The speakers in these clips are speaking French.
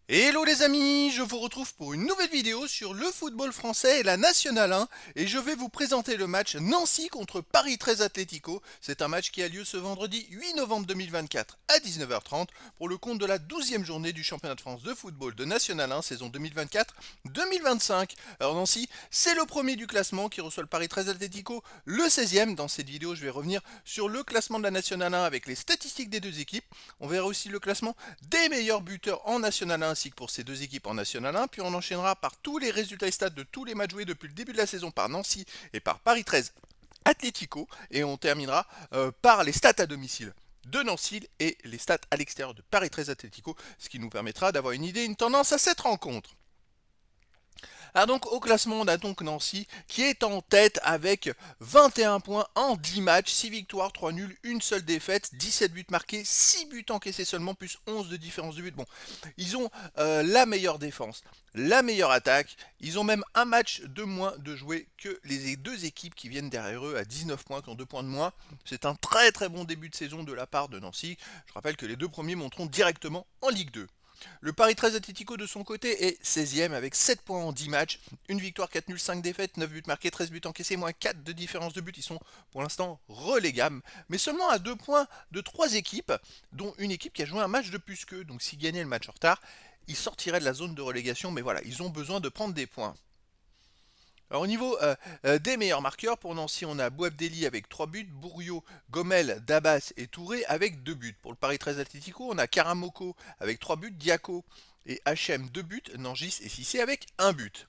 Hello les amis, je vous retrouve pour une nouvelle vidéo sur le football français et la Nationale 1 et je vais vous présenter le match Nancy contre Paris 13 Atlético. C'est un match qui a lieu ce vendredi 8 novembre 2024 à 19h30 pour le compte de la 12e journée du championnat de France de football de Nationale 1 saison 2024-2025. Alors Nancy, c'est le premier du classement qui reçoit le Paris 13 Atlético, le 16e. Dans cette vidéo, je vais revenir sur le classement de la Nationale 1 avec les statistiques des deux équipes. On verra aussi le classement des meilleurs buteurs en National 1 ainsi que pour ces deux équipes en National 1, puis on enchaînera par tous les résultats et stats de tous les matchs joués depuis le début de la saison par Nancy et par Paris 13 Atlético, et on terminera par les stats à domicile de Nancy et les stats à l'extérieur de Paris 13 Atlético, ce qui nous permettra d'avoir une idée, une tendance à cette rencontre. Alors donc au classement, on a donc Nancy qui est en tête avec 21 points en 10 matchs, 6 victoires, 3 nuls, une seule défaite, 17 buts marqués, 6 buts encaissés seulement, plus 11 de différence de but. Bon, ils ont la meilleure défense, la meilleure attaque, ils ont même un match de moins de jouer que les deux équipes qui viennent derrière eux à 19 points, qui ont 2 points de moins. C'est un très très bon début de saison de la part de Nancy. Je rappelle que les deux premiers monteront directement en Ligue 2. Le Paris 13 Atlético de son côté est 16e avec 7 points en 10 matchs, une victoire, 4 nuls, 5 défaites, 9 buts marqués, 13 buts encaissés, moins 4 de différence de but. Ils sont pour l'instant relégables, mais seulement à 2 points de 3 équipes, dont une équipe qui a joué un match de plus qu'eux. Donc s'ils gagnaient le match en retard, ils sortiraient de la zone de relégation, mais voilà, ils ont besoin de prendre des points. Alors au niveau des meilleurs marqueurs, pour Nancy, on a Bouabdelli avec 3 buts, Bouriot, Gomel, Dabas et Touré avec 2 buts. Pour le Paris 13 Atlético, on a Karamoko avec 3 buts, Diaco et HM 2 buts, Nangis et Cissé avec 1 but.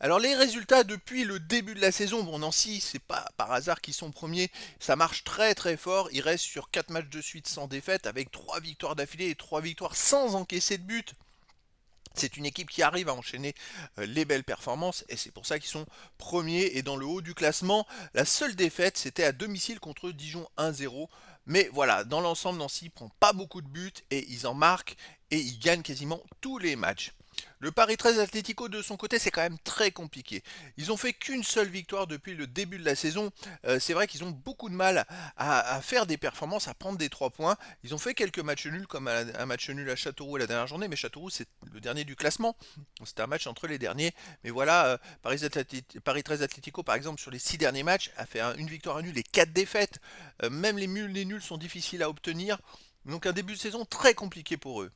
Alors les résultats depuis le début de la saison, bon Nancy, c'est pas par hasard qu'ils sont premiers, ça marche très très fort, ils restent sur 4 matchs de suite sans défaite avec 3 victoires d'affilée et 3 victoires sans encaisser de but. C'est une équipe qui arrive à enchaîner les belles performances et c'est pour ça qu'ils sont premiers et dans le haut du classement. La seule défaite, c'était à domicile contre Dijon 1-0. Mais voilà, dans l'ensemble, Nancy prend pas beaucoup de buts et ils en marquent et ils gagnent quasiment tous les matchs. Le Paris 13 Atlético de son côté, c'est quand même très compliqué. Ils ont fait qu'une seule victoire depuis le début de la saison. C'est vrai qu'ils ont beaucoup de mal à faire des performances, à prendre des 3 points. Ils ont fait quelques matchs nuls, comme un match nul à Châteauroux la dernière journée, mais Châteauroux c'est le dernier du classement. C'était un match entre les derniers. Mais voilà, Paris 13 Atlético, par exemple, sur les 6 derniers matchs, a fait une victoire, un nul et 4 défaites. Même les nuls sont difficiles à obtenir. Donc un début de saison très compliqué pour eux.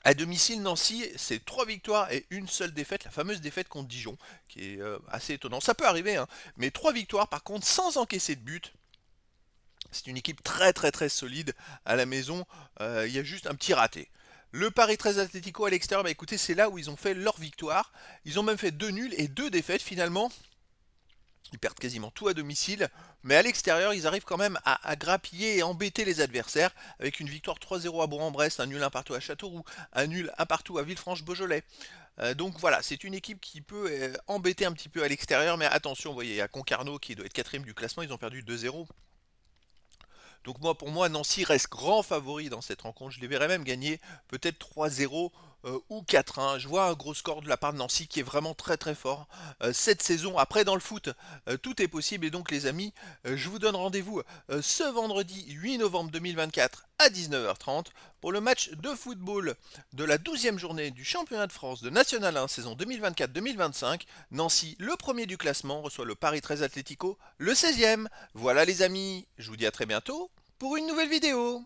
À domicile, Nancy, c'est 3 victoires et une seule défaite, la fameuse défaite contre Dijon, qui est assez étonnant. Ça peut arriver, hein, mais 3 victoires par contre sans encaisser de but. C'est une équipe très très très solide à la maison. Il y a juste un petit raté. Le Paris 13 Atlético à l'extérieur, bah écoutez, c'est là où ils ont fait leur victoire. Ils ont même fait 2 nuls et 2 défaites finalement. Ils perdent quasiment tout à domicile, mais à l'extérieur, ils arrivent quand même à grappiller et embêter les adversaires avec une victoire 3-0 à Bourg-en-Bresse, un nul un partout à Châteauroux, un nul un partout à Villefranche-Beaujolais. Donc voilà, c'est une équipe qui peut embêter un petit peu à l'extérieur, mais attention, vous voyez, il y a Concarneau qui doit être quatrième du classement, ils ont perdu 2-0. Donc moi, pour moi, Nancy reste grand favori dans cette rencontre. Je les verrais même gagner peut-être 3-0 ou 4-1. Je vois un gros score de la part de Nancy qui est vraiment très très fort cette saison. Après, dans le foot, tout est possible. Et donc, les amis, je vous donne rendez-vous ce vendredi 8 novembre 2024 à 19h30 pour le match de football de la 12e journée du championnat de France de National 1 saison 2024-2025. Nancy, le premier du classement, reçoit le Paris 13 Atlético, le 16e. Voilà les amis, je vous dis à très bientôt pour une nouvelle vidéo.